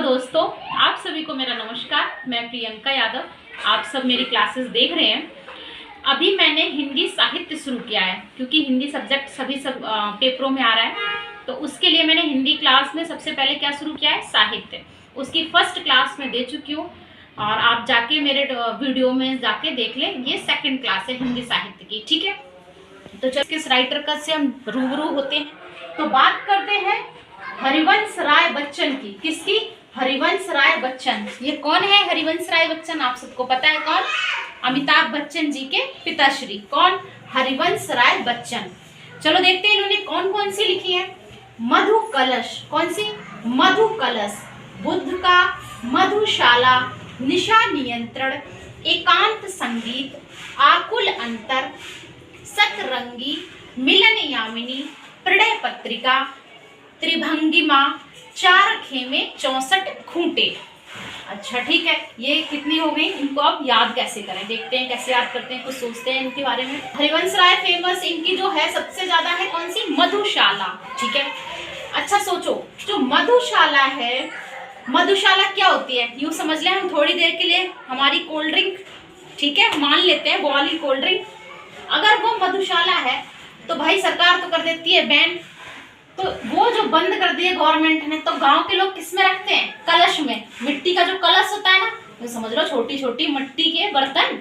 दोस्तों, आप सभी को मेरा नमस्कार। मैं प्रियंका यादव। आप सब मेरी क्लासेस देख रहे हैं। अभी मैंने हिंदी साहित्य शुरू किया है क्योंकि हिंदी सब्जेक्ट सभी पेपरों में आ रहा है, तो उसके लिए मैंने हिंदी क्लास में सबसे पहले क्या शुरू किया है, साहित्य। उसकी फर्स्ट क्लास में दे चुकी हूँ और आप जाके मेरे वीडियो में जाके देख लें। ये सेकंड क्लास है हिंदी साहित्य की, ठीक है। तो चलो किस राइटर का से हम रूबरू होते हैं। तो बात करते हैं हरिवंश राय बच्चन की। किसकी? हरिवंश राय बच्चन। ये कौन है हरिवंश राय बच्चन? आप सबको पता है कौन? अमिताभ बच्चन जी के पिताश्री। कौन? हरिवंश राय बच्चन। चलो देखते हैं इन्होंने कौन कौन सी लिखी है। मधु कलश। कौन सी? मधु कलश, बुद्ध का, मधुशाला, निशा नियंत्रण, एकांत संगीत, आकुल अंतर, सतरंगी, मिलन यामिनी, प्रणय पत्रिका, त्रिभंगिमा, चार खेमे 64 खूंटे। अच्छा ठीक है, ये कितनी हो गई? इनको आप याद कैसे करें, देखते हैं कैसे याद करते हैं, कुछ सोचते हैं इनके बारे में। हरिवंश राय फेमस इनकी जो है सबसे ज्यादा है कौन सी? मधुशाला, ठीक है। अच्छा सोचो, जो मधुशाला है, मधुशाला क्या होती है? यूं समझ लें हम थोड़ी देर के लिए हमारी कोल्ड ड्रिंक, ठीक है, मान लेते हैं वो वाली कोल्ड ड्रिंक। अगर वो मधुशाला है तो भाई सरकार तो कर देती है बैन, तो वो जो बंद कर दिए गवर्नमेंट ने, तो गांव के लोग किस में रखते हैं? कलश में। मिट्टी का जो कलश होता है ना, तो समझ लो छोटी छोटी मिट्टी के बर्तन,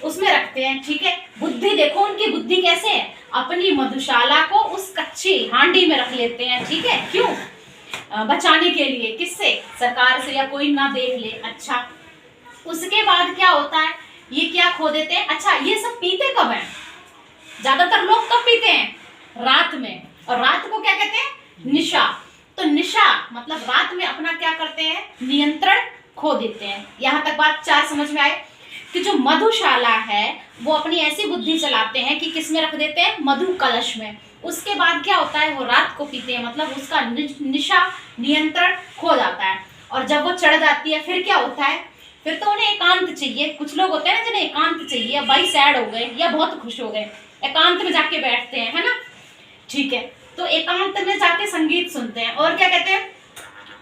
उसमें रखते हैं, ठीक है। बुद्धि देखो उनकी, बुद्धि कैसे है, अपनी मधुशाला को उस कच्ची हांडी में रख लेते हैं, ठीक है। क्यों? बचाने के लिए। किससे? सरकार से, या कोई ना देख ले। अच्छा उसके बाद क्या होता है, ये क्या खो देते हैं। अच्छा ये सब पीते कब है? ज्यादातर लोग कब पीते हैं? रात में। और रात को क्या कहते हैं? निशा। तो निशा मतलब रात में अपना क्या करते हैं? नियंत्रण खो देते हैं। यहाँ तक बात चार समझ में आए कि जो मधुशाला है वो अपनी ऐसी बुद्धि चलाते हैं कि किस में रख देते हैं? मधु कलश में। उसके बाद क्या होता है, वो रात को पीते हैं, मतलब उसका निशा नियंत्रण खो जाता है। और जब वो चढ़ जाती है फिर क्या होता है? फिर तो उन्हें एकांत चाहिए। कुछ लोग होते हैं ना जिन्हें एकांत चाहिए, भाई सैड हो गए या बहुत खुश हो गए, एकांत में जाके बैठते हैं, है ना, ठीक है। तो एकांत में जाके संगीत सुनते हैं। और क्या कहते हैं?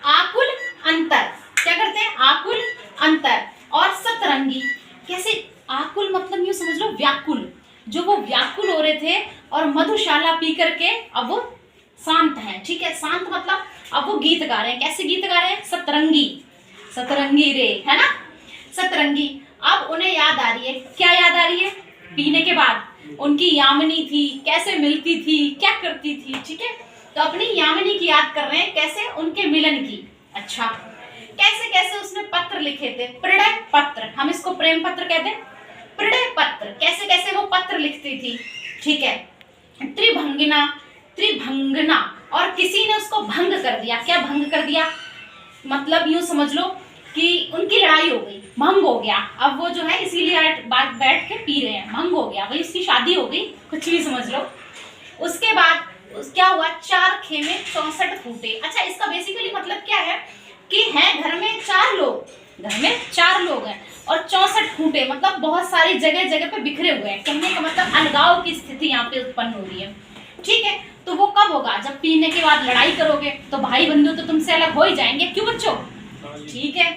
आकुल अंतर। क्या करते हैं? आकुल अंतर। और सतरंगी। कैसे? आकुल मतलब यूं समझ लो व्याकुल, जो वो व्याकुल हो रहे थे और मधुशाला पी करके अब वो शांत है, ठीक है। शांत मतलब अब वो गीत गा रहे हैं। कैसे गीत गा रहे हैं? सतरंगी, सतरंगी रे, है ना, सतरंगी। अब उन्हें याद आ रही है। क्या याद आ रही है? पीने के बाद उनकी यामिनी थी, कैसे मिलती थी, क्या करती थी, ठीक है। तो अपनी यामिनी की याद कर रहे हैं, कैसे? उनके मिलन की। अच्छा कैसे कैसे उसने पत्र लिखे थे? प्रणय पत्र, हम इसको प्रेम पत्र कहते हैं, प्रणय पत्र। कैसे कैसे वो पत्र लिखती थी, ठीक है। त्रिभंगिना, त्रिभंगना, और किसी ने उसको भंग कर दिया। क्या भंग कर दिया? मतलब यूं समझ लो कि उनकी लड़ाई हो गई, भंग हो गया। अब वो जो है इसीलिए बैठ के पी रहे हैं, भंग हो गया, भाई उसकी शादी हो गई, कुछ भी समझ लो। उसके बाद क्या हुआ? चार खेमे 64 फूटे। अच्छा इसका बेसिकली मतलब क्या है कि है घर में चार लोग, घर में चार लोग हैं और 64 फूटे, मतलब बहुत सारी जगह जगह पे बिखरे हुए हैं। कहने का मतलब अलगाव की स्थिति यहाँ पे उत्पन्न हो रही है, ठीक है। तो वो कब होगा? जब पीने के बाद लड़ाई करोगे तो भाई बंधु तो तुमसे अलग हो ही जाएंगे। क्यों बच्चों? ठीक है।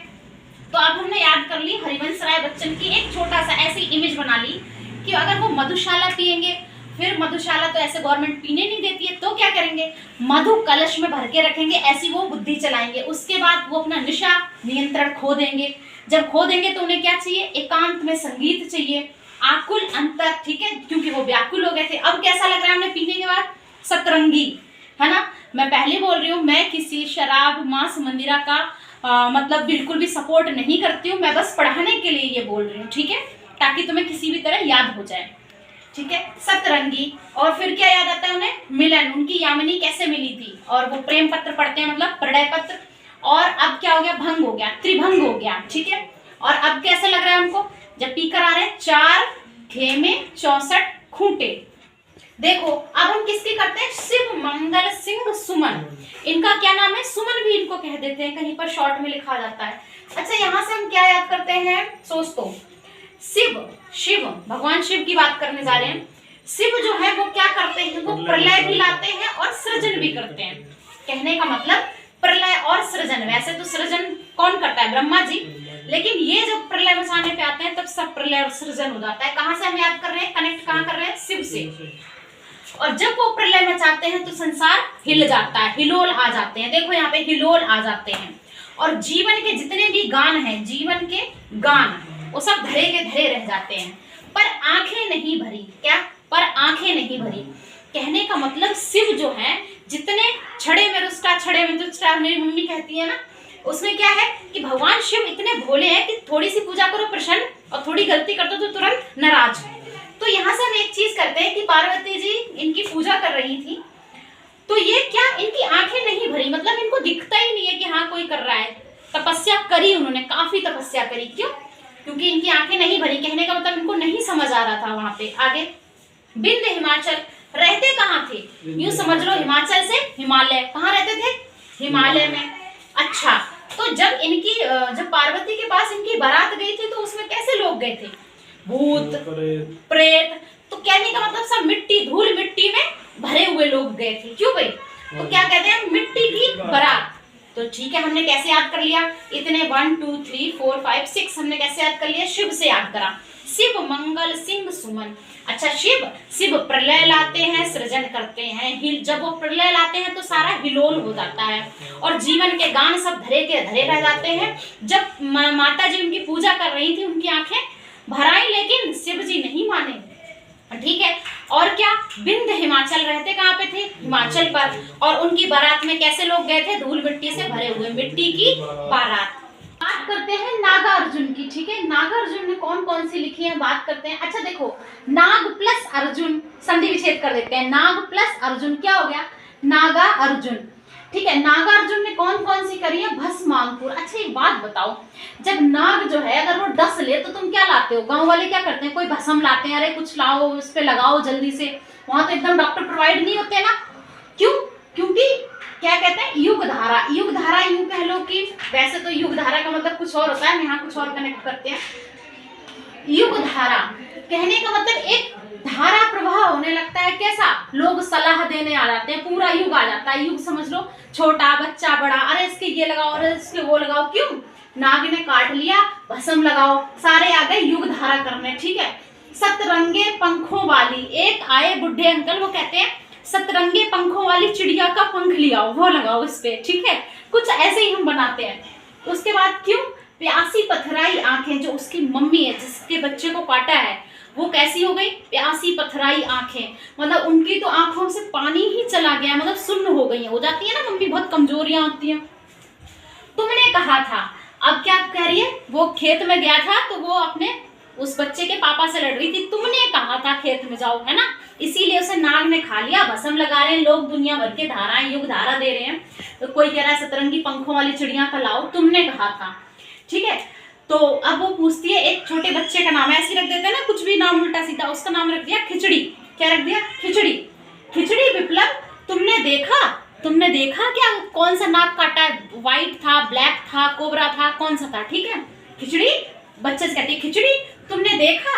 तो अब हमने याद कर ली हरिवंश राय बच्चन की एक छोटा सा ऐसी इमेज बना ली कि अगर वो मधुशाला पिएंगे, फिर मधुशाला तो ऐसे गवर्नमेंट पीने नहीं देती है, तो क्या करेंगे? मधु कलश में भर के रखेंगे, ऐसी वो बुद्धि चलाएंगे। उसके बाद वो अपना निशा नियंत्रण खो देंगे। जब खो देंगे तो उन्हें क्या चाहिए? एकांत में संगीत चाहिए, आकुल अंतर, ठीक है, क्योंकि वो व्याकुल हो गए थे। अब कैसा लग रहा है उन्हें पीने के बाद? सतरंगी, है ना। मैं पहले बोल रही हूँ, मैं किसी शराब मांस मंदिरा का मतलब बिल्कुल भी सपोर्ट नहीं करती हूँ। मैं बस पढ़ाने के लिए ये बोल रही हूँ, ठीक है, ताकि तुम्हें किसी भी तरह याद हो जाए, ठीक है। सतरंगी। और फिर क्या याद आता है उन्हें? मिलन, उनकी यामिनी कैसे मिली थी। और वो प्रेम पत्र पढ़ते हैं, मतलब प्रणय पत्र। और अब क्या हो गया? भंग हो गया, त्रिभंग हो गया, ठीक है। और अब कैसे लग रहा है उनको जब पीकर आ रहे हैं? चार खेमे 64 खूंटे। देखो अब हम किसकी करते हैं? शिव मंगल सिंह सुमन। इनका क्या नाम है? सुमन भी इनको कह देते हैं, कहीं पर शॉर्ट में लिखा जाता है। अच्छा यहाँ से हम क्या याद करते हैं? सोच तो, शिव, शिव भगवान शिव की बात करने जा रहे हैं। शिव जो है वो क्या करते हैं? वो प्रलय भी लाते हैं और सृजन भी करते हैं। कहने का मतलब प्रलय और सृजन। वैसे तो सृजन करता है ब्रह्मा जी, लेकिन ये जब प्रलय मचाने पे आते हैं तब सब प्रलय सृजन हो जाता है। कहाँ से हम याद कर रहे हैं, कनेक्ट कहाँ कर रहे हैं, शिव से। और जब वो प्रलय मचाते हैं तो संसार हिल जाता है, हिलोल आ जाते हैं। देखो यहाँ पे हिलोल आ जाते हैं, और जीवन के जितने भी गान हैं, जीवन के गान, वो सब धरे के धरे रह जाते हैं, पर आंखें नहीं भरी। क्या, पर आंखें नहीं भरी। कहने का मतलब शिव जो है, जितने छड़े में रुष्टा छड़े में तुष्टा, मेरी मम्मी कहती है ना, उसमें क्या है कि भगवान शिव इतने भोले हैं कि थोड़ी सी पूजा करो प्रसन्न, और थोड़ी गलती कर दो तो तुरंत नाराज। तो यहाँ से हम एक चीज करते हैं कि पार्वती जी इनकी पूजा कर रही थी, तो ये क्या, इनकी आंखें नहीं भरी, मतलब इनको दिखता ही नहीं है कि हाँ कोई कर रहा है। तपस्या करी उन्होंने, काफी तपस्या करी। क्यों? क्योंकि इनकी आंखें नहीं भरी। कहने का मतलब इनको नहीं समझ आ रहा था वहां पे। आगे, बिंद हिमाचल, रहते कहाँ थे, यूं समझ लो हिमाचल से हिमालय, कहाँ रहते थे, हिमालय में। अच्छा, तो जब पार्वती के पास इनकी बारात गई थी तो उसमें कैसे लोग गए थे, भूत प्रेत। तो कहने का मतलब सब मिट्टी, धूल मिट्टी में भरे हुए लोग गए थे। क्यों भाई? तो क्या कहते हैं, मिट्टी की बारात। तो ठीक है, हमने कैसे याद कर लिया, इतने 1 2 3 4 5 6 हमने कैसे याद कर लिया, शिव से याद करा। शिव मंगल सिंह सुमन। अच्छा, शिव प्रलय लाते हैं, सृजन करते हैं। जब वो प्रलय लाते हैं तो सारा हिलोल हो जाता है, और जीवन के गान सब धरे के धरे रह जाते हैं। जब माता जी उनकी पूजा कर रही थी, उनकी आंखें भराई, लेकिन शिव जी नहीं माने। ठीक है, और क्या, बिंद हिमाचल, रहते कहाँ पे थे, हिमाचल पर। और उनकी बारात में कैसे लोग गए थे, धूल मिट्टी से भरे हुए, मिट्टी की बारात। बात करते हैं नागार्जुन की। ठीक है, नागार्जुन ने कौन कौन सी लिखी है, बात करते हैं। अच्छा देखो, नाग प्लस अर्जुन, संधि विच्छेद कर देते हैं, नाग प्लस अर्जुन क्या हो गया, नागा अर्जुन। ठीक है, नागार्जुन ने कौन कौन सी करी है, भस्मांकुर। अच्छा एक बात बताओ, जब नाग जो है अगर वो डस ले तो तुम क्या लाते हो, गांव वाले क्या करते हैं, कोई भस्म लाते हैं, अरे कुछ लाओ उस पे लगाओ जल्दी से। वहां तो एकदम डॉक्टर प्रोवाइड नहीं होते ना। क्यों? क्योंकि क्या कहते हैं, युग धारा। युग धारा यूं कह लो कि, वैसे तो युग धारा का मतलब कुछ और होता है, यहाँ कुछ और कनेक्ट करते हैं। युग धारा कहने का मतलब एक धारा प्रवाह होने लगता है। कैसा, लोग सलाह देने आ जाते हैं, पूरा युग आ जाता है। युग समझ लो, छोटा बच्चा बड़ा, अरे इसके ये लगाओ, अरे इसके वो लगाओ। क्यों? नाग ने काट लिया, भस्म लगाओ, सारे आ गए युग धारा करने। ठीक है, सतरंगे पंखों वाली, एक आए बुढ़े अंकल, वो कहते हैं सतरंगे पंखों वाली चिड़िया का पंख लियाओ, वो लगाओ इस पे। ठीक है, कुछ ऐसे ही हम बनाते हैं। उसके बाद क्यों, प्यासी पथराई आंखें, जो उसकी मम्मी है जिसके बच्चे को काटा है, वो कैसी हो गई, प्यासी पथराई आंखें, मतलब उनकी तो आंखों से पानी ही चला गया, मतलब सुन्न हो गई है, हो जाती है ना मम्मी, बहुत कमजोरियां होती हैं। तुमने कहा था, अब क्या कह रही है, वो खेत में गया था तो वो अपने उस बच्चे के पापा से लड़ रही थी, तुमने कहा था खेत में जाओ, है ना, इसीलिए उसे नाग ने खा लिया। भस्म लगा रहे हैं लोग, दुनिया भर के धाराएं, युग धारा दे रहे हैं। तो कोई कह रहा है सतरंगी पंखों वाली चिड़िया का लाओ, तुमने कहा था। ठीक है, तो अब वो पूछती है, एक छोटे बच्चे का नाम ऐसे रख देते हैं ना, कुछ भी नाम उल्टा सीधा, उसका नाम रख दिया खिचड़ी। क्या रख दिया, खिचड़ी। खिचड़ी विप्लव, तुमने देखा क्या, कौन सा नाग काटा है, व्हाइट था, ब्लैक था, कोबरा था, कौन सा था। ठीक है, खिचड़ी, बच्चे से कहती है खिचड़ी तुमने देखा,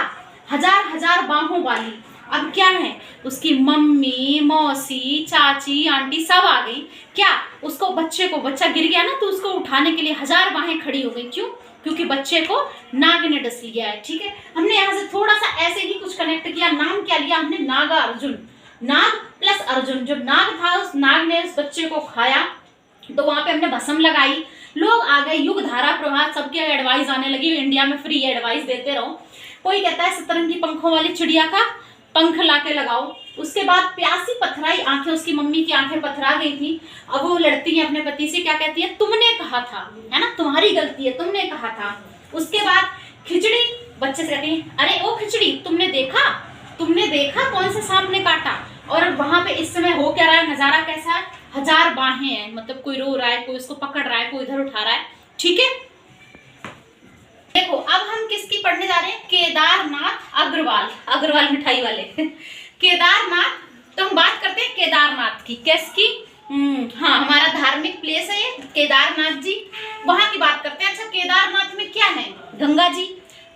हजार हजार बाहों वाली। अब क्या है, उसकी मम्मी, मौसी, चाची, आंटी सब आ गई। क्या, उसको बच्चा गिर गया ना, तो उसको उठाने के लिए हजार बाहें खड़ी हो गई। क्यों? क्योंकि बच्चे को नाग ने डस लिया है। ठीक है, हमने यहाँ से थोड़ा सा ऐसे ही कुछ कनेक्ट किया। नाम क्या लिया हमने, नागा अर्जुन, नाग प्लस अर्जुन। जो नाग था, उस नाग ने उस बच्चे को खाया, तो वहां पे हमने भस्म लगाई, लोग आ गए, युग धारा प्रवाह, सबके एडवाइस आने लगी। इंडिया में फ्री एडवाइस देते रहो। कोई कहता है सतरंगी पंखों वाली चिड़िया का पंख लाके लगाओ। उसके बाद प्यासी पथराई आंखें, उसकी मम्मी की आंखें पथरा गई थी। अब वो लड़ती है अपने पति से, क्या कहती है, तुमने कहा था, है ना, तुम्हारी गलती है, तुमने कहा था। उसके बाद खिचड़ी, बच्चे से कहती है, अरे ओ खिचड़ी तुमने देखा कौन सा सांप ने काटा। और वहां पे इस समय हो क्या रहा है, नजारा कैसा है, हजार बाहें हैं, मतलब कोई रो रहा है, कोई उसको पकड़ रहा है, कोई इधर उठा रहा है। ठीक है, देखो अब हम किसकी पढ़ने जा रहे हैं, केदारनाथ अग्रवाल मिठाई वाले केदारनाथ। तो हम बात करते हैं केदारनाथ की, किसकी, हाँ हमारा धार्मिक प्लेस है ये केदारनाथ जी, वहां की बात करते हैं। अच्छा, केदारनाथ में क्या है, गंगा जी।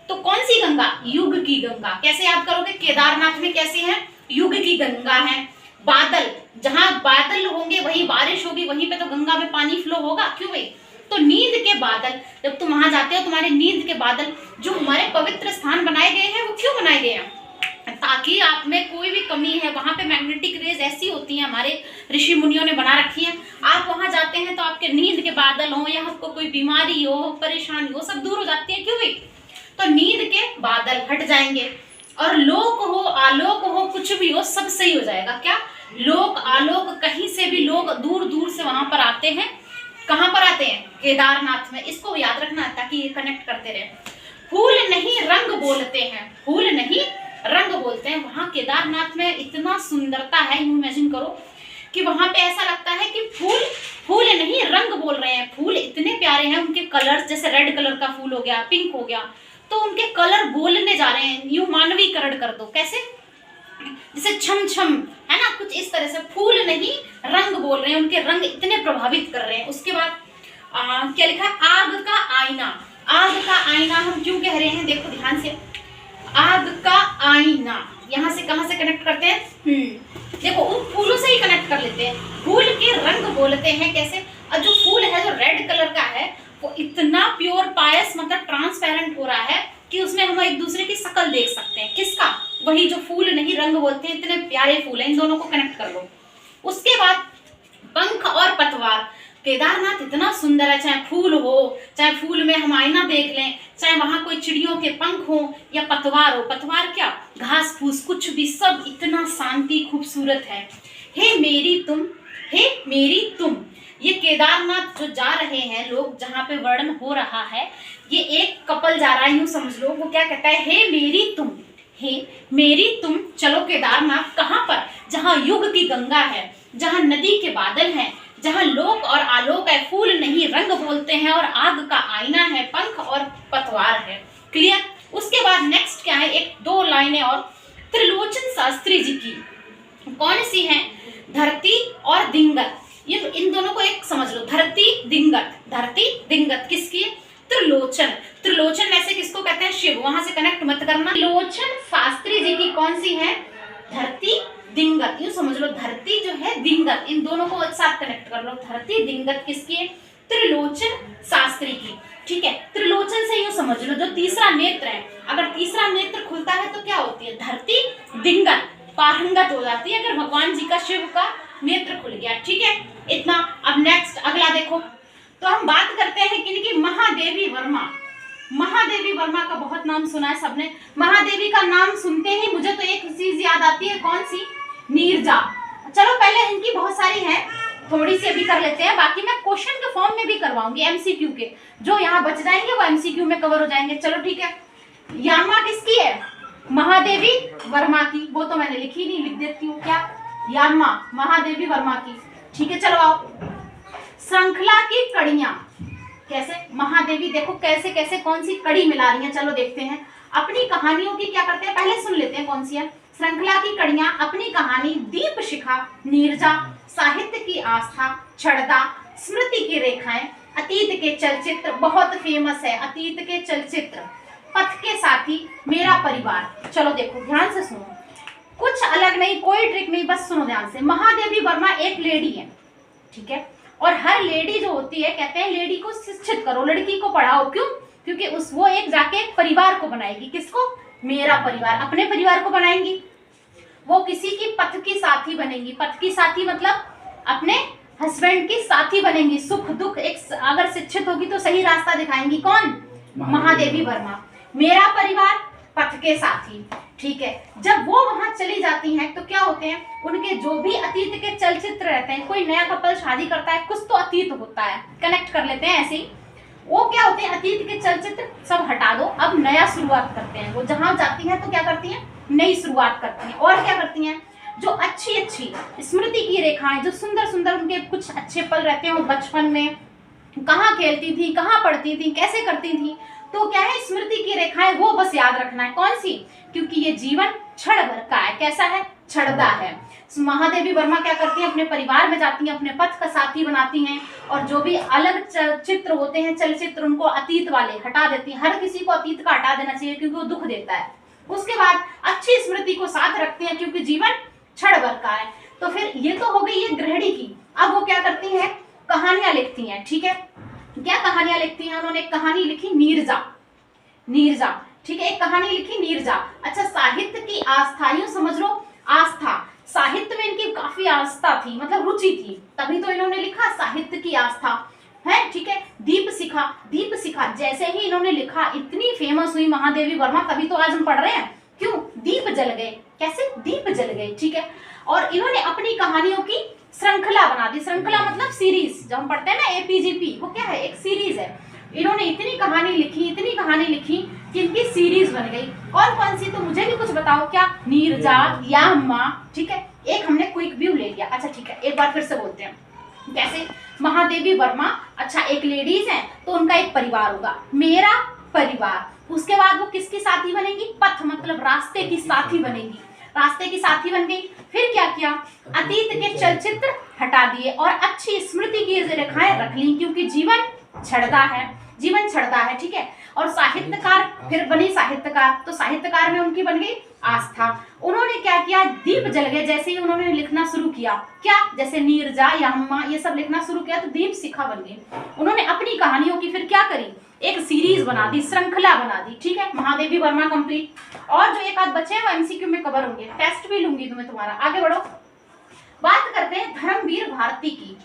तो कौन सी गंगा, युग की गंगा। कैसे याद करोगे, केदारनाथ में कैसी है, युग की गंगा है। बादल, जहां बादल होंगे वहीं बारिश होगी, वहीं पे तो गंगा में पानी फ्लो होगा। क्यों भाई, तो नींद के बादल, जब तुम वहां जाते हो तुम्हारे नींद के बादल जो हमारे पवित्र स्थान बनाए गए हैं, वो क्यों बनाए गए हैं? ताकि आप में कोई भी कमी है, वहां पे मैग्नेटिक रेज ऐसी होती हैं, हमारे ऋषि मुनियों ने बना रखी हैं, आप वहां जाते हैं तो आपके नींद के बादल हो या आपको कोई बीमारी हो, परेशानी हो, सब दूर हो जाती है। क्यों भी? तो नींद के बादल हट जाएंगे और लोक हो आलोक हो कुछ भी हो सब सही हो जाएगा। क्या लोक आलोक, कहीं से भी लोग दूर दूर से वहां पर आते हैं। कहां पर आते हैं? केदारनाथ में। इसको याद रखना ताकि ये कनेक्ट करते रहे। फूल नहीं रंग बोलते हैं, फूल नहीं रंग बोलते हैं। वहां केदारनाथ में इतना सुंदरता है, इमेजिन करो कि वहां पे ऐसा लगता है कि फूल नहीं रंग बोल रहे हैं। फूल इतने प्यारे हैं, उनके कलर्स, जैसे रेड कलर का फूल हो गया, पिंक हो गया, तो उनके कलर बोलने जा रहे हैं। यूं मानवीकरण कर दो, कैसे? जैसे छम छम, है ना, कुछ इस तरह से। फूल नहीं रंग बोल रहे हैं, उनके रंग इतने प्रभावित कर रहे हैं। उसके बाद क्या लिखा है? आग का आईना। आग का आईना हम क्यों कह रहे हैं? देखो ध्यान से, आग का आईना यहाँ से कहाँ से कनेक्ट करते हैं? देखो उन फूलों से ही कनेक्ट कर लेते हैं। फूल के रंग बोलते हैं कैसे? और जो फूल है जो रेड कलर का है वो इतना प्योर पायस, मतलब ट्रांसपेरेंट हो रहा है कि उसमें हम एक दूसरे की शक्ल देख सकते हैं। किसका? वही जो फूल नहीं रंग बोलते हैं। इतने प्यारे फूल हैं, इन दोनों को कनेक्ट कर लो। उसके बाद पंख और पतवार। केदारनाथ इतना सुंदर है, चाहे फूल हो, चाहे फूल में हम आईना देख लें, चाहे वहां कोई चिड़ियों के पंख हो या पतवार हो। पतवार क्या? घास फूस, कुछ भी, सब इतना शांति खूबसूरत है। हे मेरी तुम, हे मेरी तुम। ये केदारनाथ जो जा रहे हैं लोग, जहाँ पे वर्णन हो रहा है, ये एक कपल जा रहा है, यूं समझ लो। वो क्या कहता है? हे मेरी तुम, हे मेरी तुम चलो केदारनाथ। कहाँ पर? जहाँ युग की गंगा है, जहाँ नदी के बादल हैं, जहाँ लोक और आलोक है, फूल नहीं रंग बोलते हैं, और आग का आईना है, पंख और पतवार है। क्लियर? उसके बाद नेक्स्ट क्या है? एक दो लाइनें और त्रिलोचन शास्त्री जी की। कौन सी हैं? धरती और दिंगत। ये इन दोनों को एक समझ लो, धरती दिंगत। धरती दिंगत किसकी? त्रिलोचन। त्रिलोचन ऐसे किसको कहते हैं? शिव। वहां से कनेक्ट मत करना। त्रिलोचन शास्त्री जी की कौन सी है? धरती दिंगत। यूं समझ लो, धरती जो है, दिंगत, इन दोनों को एक साथ कनेक्ट कर लो। धरती दिंगत किसकी है? त्रिलोचन शास्त्री की। ठीक है, त्रिलोचन से यूं समझ लो जो तीसरा नेत्र है, अगर तीसरा नेत्र खुलता है तो क्या होती है? धरती दिंगत, पारंगत हो जाती है, अगर भगवान जी का, शिव का नेत्र खुल गया। ठीक है, इतना। अब नेक्स्ट अगला देखो, तो हम बात करते हैं किनकी? महादेवी वर्मा। महादेवी वर्मा का बहुत नाम सुना है सबने। महादेवी का नाम सुनते ही मुझे तो एक चीज याद आती है, कौन सी? नीरजा। चलो पहले इनकी बहुत सारी है, थोड़ी सी अभी कर लेते हैं, बाकी मैं क्वेश्चन के फॉर्म में भी करवाऊंगी, एमसीक्यू के। जो यहाँ बच जाएंगे वो एमसीक्यू में कवर हो जाएंगे। चलो ठीक है। यामा किसकी है? महादेवी वर्मा की। वो तो मैंने लिखी नहीं, लिख देती हूँ। क्या? यामा महादेवी वर्मा की। ठीक है, चलो आओ। श्रृंखला की कड़ियां कैसे? महादेवी देखो कैसे कैसे कौन सी कड़ी मिला रही हैं। चलो देखते हैं। अपनी कहानियों की क्या करते हैं, पहले सुन लेते हैं कौन सी है। श्रृंखला की कड़ियां, अपनी कहानी, दीप शिखा, नीरजा, साहित्य की आस्था, छड़दा, स्मृति की रेखाएं, अतीत के चलचित्र, बहुत फेमस है अतीत के चलचित्र, पथ के साथी, मेरा परिवार। चलो देखो ध्यान से सुनो, कुछ अलग नहीं, कोई ट्रिक नहीं, बस सुनो ध्यान से। महादेवी वर्मा एक लेडी है, ठीक है, और हर लेडी जो होती है, कहते हैं लेडी को शिक्षित करो, लड़की को पढ़ाओ। क्यों? क्योंकि वो एक जाके एक परिवार को बनाएगी। किसको? मेरा परिवार, अपने परिवार को बनाएंगी। वो किसी की पथ की साथी बनेंगी। पथ की साथी मतलब अपने हस्बैंड की साथी बनेंगी, सुख दुख। एक अगर शिक्षित होगी तो सही रास्ता दिखाएंगी। कौन? महादेवी वर्मा। मेरा परिवार, पथ के साथी। ठीक है, जब वो वहां चली जाती हैं तो क्या होते हैं, उनके जो भी अतीत के चलचित्र रहते हैं, कोई नया कपल शादी करता है, कुछ तो अतीत होता है, कनेक्ट कर लेते हैं ऐसे ही। वो क्या होते हैं, अतीत के चलचित्र सब हटा दो, अब नया शुरुआत करते हैं। वो जहां जाती हैं तो क्या करती हैं, नई शुरुआत करती हैं। और क्या करती हैं, जो अच्छी अच्छी स्मृति की रेखाएं, जो सुंदर सुंदर उनके कुछ अच्छे पल रहते हैं, वो बचपन में कहाँ खेलती थी, कहाँ पढ़ती थी, कैसे करती थी, तो क्या है, स्मृति की रेखाएं, वो बस याद रखना है। कौन सी? क्योंकि ये जीवन क्षण भर का है। कैसा है? क्षणदा है। महादेवी वर्मा क्या करती हैं, अपने परिवार में जाती हैं, अपने पथ का साथी बनाती हैं, और जो भी अलग चित्र होते हैं, चलचित्र, उनको अतीत वाले हटा देती हैं। हर किसी को अतीत का हटा देना चाहिए क्योंकि वो दुख देता है। उसके बाद अच्छी स्मृति को साथ रखते हैं क्योंकि जीवन क्षण भर का है। तो फिर ये तो हो गई ये गृहिणी की। अब वो क्या करती हैं, कहानियां लिखती हैं। ठीक है, क्या कहानियां लिखती हैं? उन्होंने एक कहानी लिखी नीरजा, नीरजा, ठीक है, एक कहानी लिखी नीरजा। अच्छा, साहित्य की आस्था, यूं समझ लो आस्था, साहित्य में इनकी काफी आस्था थी, मतलब रुचि थी, तभी तो इन्होंने लिखा साहित्य की आस्था है, ठीक है। दीप शिखा, दीप शिखा जैसे ही इन्होंने लिखा इतनी फेमस हुई महादेवी वर्मा, तभी तो आज हम पढ़ रहे हैं। क्यों? दीप जल गए। कैसे? दीप जल गए, ठीक है। और इन्होंने अपनी कहानियों की श्रृंखला बना दी। श्रृंखला मतलब सीरीज, जब हम पढ़ते हैं ना एपीजीपी, वो क्या है? एक सीरीज है। इन्होंने इतनी कहानी लिखी, इतनी कहानी लिखी कि इनकी सीरीज बन गई। कौन कौन सी? तो मुझे भी कुछ बताओ। क्या? नीरजा, याम्मा, ठीक है। एक हमने क्विक व्यू ले लिया। अच्छा ठीक है, एक बार फिर से बोलते हैं। कैसे? महादेवी वर्मा, अच्छा एक लेडीज है तो उनका एक परिवार होगा, मेरा परिवार। उसके बाद वो किसकी साथी बनेगी? पथ मतलब रास्ते की साथी बनेगी, रास्ते की साथी बन गई। फिर क्या किया? अतीत के चलचित्र हटा दिए और अच्छी स्मृति की रेखाएं रख ली, क्योंकि जीवन छड़ता है, जीवन छड़ता है, ठीक है। और साहित्यकार, फिर बनी साहित्यकार, तो साहित्यकार में उनकी बन गई आस्था। उन्होंने क्या किया? दीप जल गए जैसे ही उन्होंने लिखना शुरू किया, क्या? जैसे नीरजा, याम्मा, ये सब लिखना शुरू किया तो दीप शिखा बन गई। उन्होंने अपनी कहानियों की फिर क्या करी? एक सीरीज बना दी, श्रृंखला बना दी, ठीक है। महादेवी वर्मा कंप्लीट। और जो एक आध बचे हैं वो एमसीक्यू में कवर होंगे, टेस्ट भी लूंगी तुम्हें तुम्हारा। आगे बढ़ो, बात करते हैं धर्मवीर भारती की।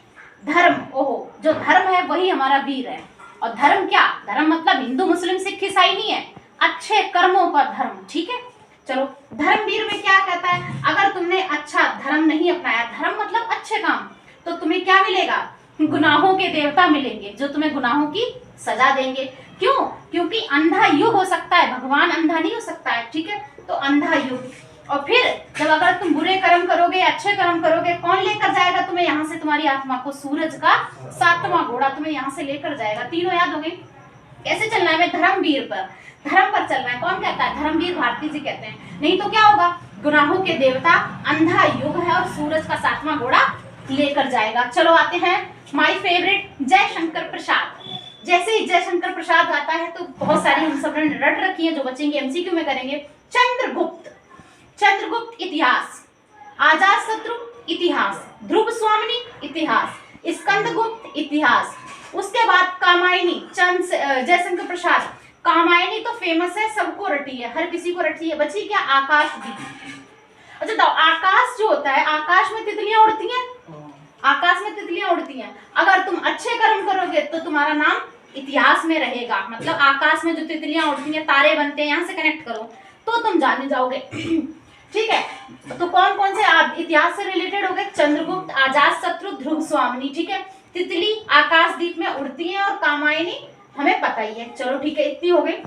धर्म, ओहो, जो धर्म है वही हमारा वीर है। और धर्म क्या? धर्म मतलब हिंदू मुस्लिम सिख ईसाई नहीं है, अच्छे कर्मों का धर्म, ठीक है। चलो, धर्मवीर में क्या कहता है? अगर तुमने अच्छा धर्म नहीं अपनाया, धर्म मतलब अच्छे काम, तो तुम्हें क्या मिलेगा? गुनाहों के देवता मिलेंगे, जो तुम्हें गुनाहों की सजा देंगे। क्यों? क्योंकि अंधा युग हो सकता है, भगवान अंधा नहीं हो सकता है, ठीक है। तो अंधा युग। और फिर जब अगर तुम बुरे कर्म करोगे, अच्छे कर्म करोगे, कौन लेकर जाएगा तुम्हें यहाँ से? तुम्हारी आत्मा को सूरज का 7वां घोड़ा तुम्हें यहाँ से लेकर जाएगा। तीनों याद हो गई। कैसे चलना है? धर्मवीर पर, धर्म पर चल रहा है। कौन कहता है? धर्मवीर भारती जी कहते हैं। नहीं तो क्या होगा? गुनाहों के देवता, अंधा युग है और सूरज का 7वां घोड़ा लेकर जाएगा। चलो आते हैं माय फेवरेट जयशंकर प्रसाद। जैसे ही जयशंकर प्रसाद आता है तो बहुत सारी हम सब ने रट रखी है, जो बचेंगे एमसीक्यू में करेंगे। चंद्रगुप्त, चंद्रगुप्त इतिहास, आजाद शत्रु इतिहास, ध्रुव स्वामिनी इतिहास, स्कंदगुप्त इतिहास। उसके बाद कामायनी, जयशंकर प्रसाद। कामायनी तो फेमस है, सबको रटी है, हर किसी को रटी है। बची क्या? आकाशदीप। अच्छा तो आकाश जो होता है, आकाश में तितलियां उड़ती हैं, आकाश में तितलियां उड़ती हैं। अगर तुम अच्छे कर्म करोगे तो तुम्हारा नाम इतिहास में रहेगा, मतलब आकाश में जो तितलियां उड़ती हैं, तारे बनते हैं, यहाँ से कनेक्ट करो तो तुम जाने जाओगे। ठीक है, तो कौन कौन से इतिहास से रिलेटेड हो गए? चंद्रगुप्त, आजाद शत्रु, ध्रुव स्वामिनी, ठीक है। तितली आकाशदीप में उड़ती है और कामायनी हमें पता ही है। चलो ठीक है, इतनी हो गई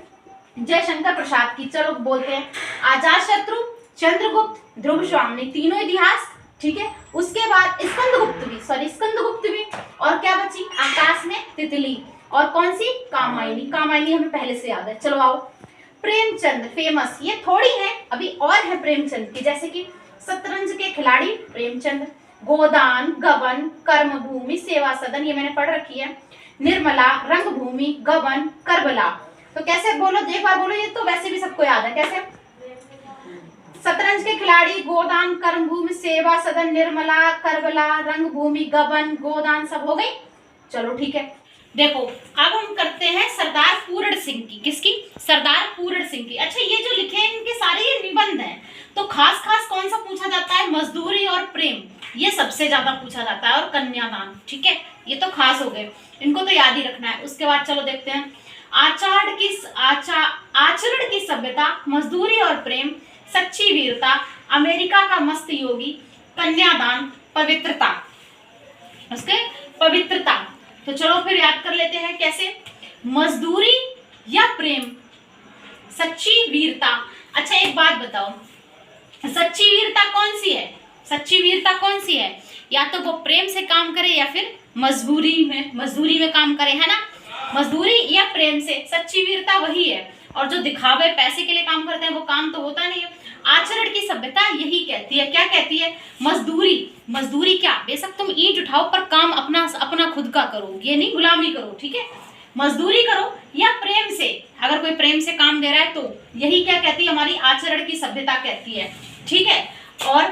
जयशंकर प्रसाद की। चलो बोलते हैं आजाद शत्रु, चंद्रगुप्त, ध्रुव स्वामिनी, तीनों इतिहास, ठीक है। उसके बाद स्कंदगुप्त भी, स्कंदगुप्त भी। और क्या बची? आकाश में तितली। और कौन सी? कामायनी। कामायनी हमें पहले से याद है। चलो आओ, प्रेमचंद फेमस, ये थोड़ी है, अभी और है प्रेमचंद की, जैसे कि शतरंज के खिलाड़ी प्रेमचंद, गोदान, गबन, कर्मभूमि, सेवा सदन, ये मैंने पढ़ रखी है। निर्मला, रंगभूमि, गबन, करबला। तो कैसे बोलो, एक बार बोलो, ये तो वैसे भी सबको याद है। कैसे? शतरंज के खिलाड़ी, गोदान, कर्मभूमि, सेवा सदन, निर्मला, करबला, रंगभूमि, गबन, गोदान, सब हो गई। चलो ठीक है, देखो अब हम करते हैं सरदार पूर्ण सिंह की। किसकी? सरदार पूर्ण सिंह की। अच्छा, ये जो लिखे हैं इनके सारे ये निबंध हैं, तो खास खास कौन सा पूछा जाता है? मजदूरी और प्रेम, ये सबसे ज्यादा पूछा जाता है, और कन्यादान, ठीक है। ये तो खास हो गए, इनको तो याद ही रखना है। उसके बाद चलो देखते हैं आचरण की सभ्यता, मजदूरी और प्रेम, सच्ची वीरता, अमेरिका का मस्त योगी, कन्यादान, पवित्रता। उसके पवित्रता, तो चलो फिर याद कर लेते हैं कैसे। मजदूरी या प्रेम, सच्ची वीरता। अच्छा एक बात बताओ, सच्ची वीरता कौन सी है? सच्ची वीरता कौन सी है? या तो वो प्रेम से काम करे या फिर मजदूरी में काम करे, है ना। मजदूरी या प्रेम से, सच्ची वीरता वही है। और जो दिखावे पैसे के लिए काम करते हैं वो काम तो होता नहीं है। आचरण की सभ्यता यही कहती है, क्या कहती है? मजदूरी। मजदूरी क्या? बेशक तुम ईंट उठाओ पर काम अपना खुद का करो, ये नहीं गुलामी करो, ठीक है। मजदूरी करो या प्रेम से, अगर कोई प्रेम से काम दे रहा है तो यही क्या कहती है? हमारी आचरण की सभ्यता कहती है, ठीक है। और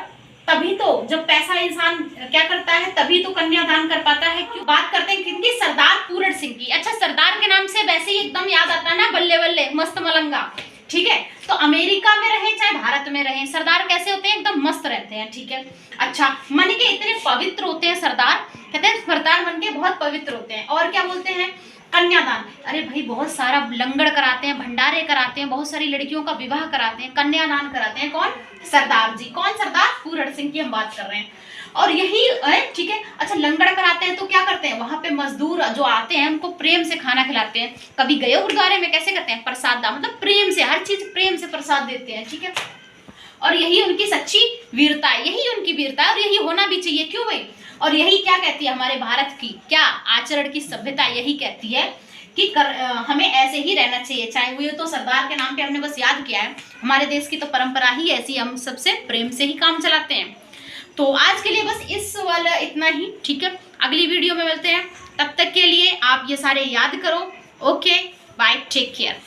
तभी तो जब पैसा इंसान क्या करता है तभी तो कन्यादान कर पाता है। क्यों बात करते हैं किनकी? सरदार पूरण सिंह की। अच्छा, सरदार के नाम से वैसे ही एकदम याद आता है ना, बल्ले बल्ले मस्त मलंगा। ठीक है, तो अमेरिका में रहे चाहे भारत में रहे, सरदार कैसे होते हैं? एकदम मस्त रहते हैं। ठीक है, अच्छा, मन के इतने पवित्र होते हैं सरदार, कहते हैं सरदार मन के बहुत पवित्र होते हैं। और क्या बोलते हैं? कन्यादान। अरे भाई बहुत सारा लंगड़ कराते हैं, भंडारे कराते हैं, बहुत सारी लड़कियों का विवाह कराते हैं, कन्यादान कराते हैं। कौन? सरदार जी। कौन? सरदार पूरण सिंह की हम बात कर रहे हैं। और यही है, ठीक है। अच्छा, लंगड़ कराते हैं तो क्या करते हैं? वहां पे मजदूर जो आते हैं उनको प्रेम से खाना खिलाते हैं। कभी गए गुरुद्वारे में, कैसे करते हैं? प्रसाद, मतलब प्रेम से, हर चीज प्रेम से प्रसाद देते हैं। ठीक है, और यही उनकी सच्ची वीरता है, यही उनकी वीरता है और यही होना भी चाहिए। क्यों भाई? और यही क्या कहती है हमारे भारत की क्या आचरण की सभ्यता? यही कहती है कि हमें ऐसे ही रहना चाहिए। चाहे वो, ये तो सरदार के नाम पे हमने बस याद किया है, हमारे देश की तो परंपरा ही ऐसी, हम सबसे प्रेम से ही काम चलाते हैं। तो आज के लिए बस इस वाला इतना ही। ठीक है, अगली वीडियो में मिलते हैं, तब तक के लिए आप ये सारे याद करो। Okay, bye, take care.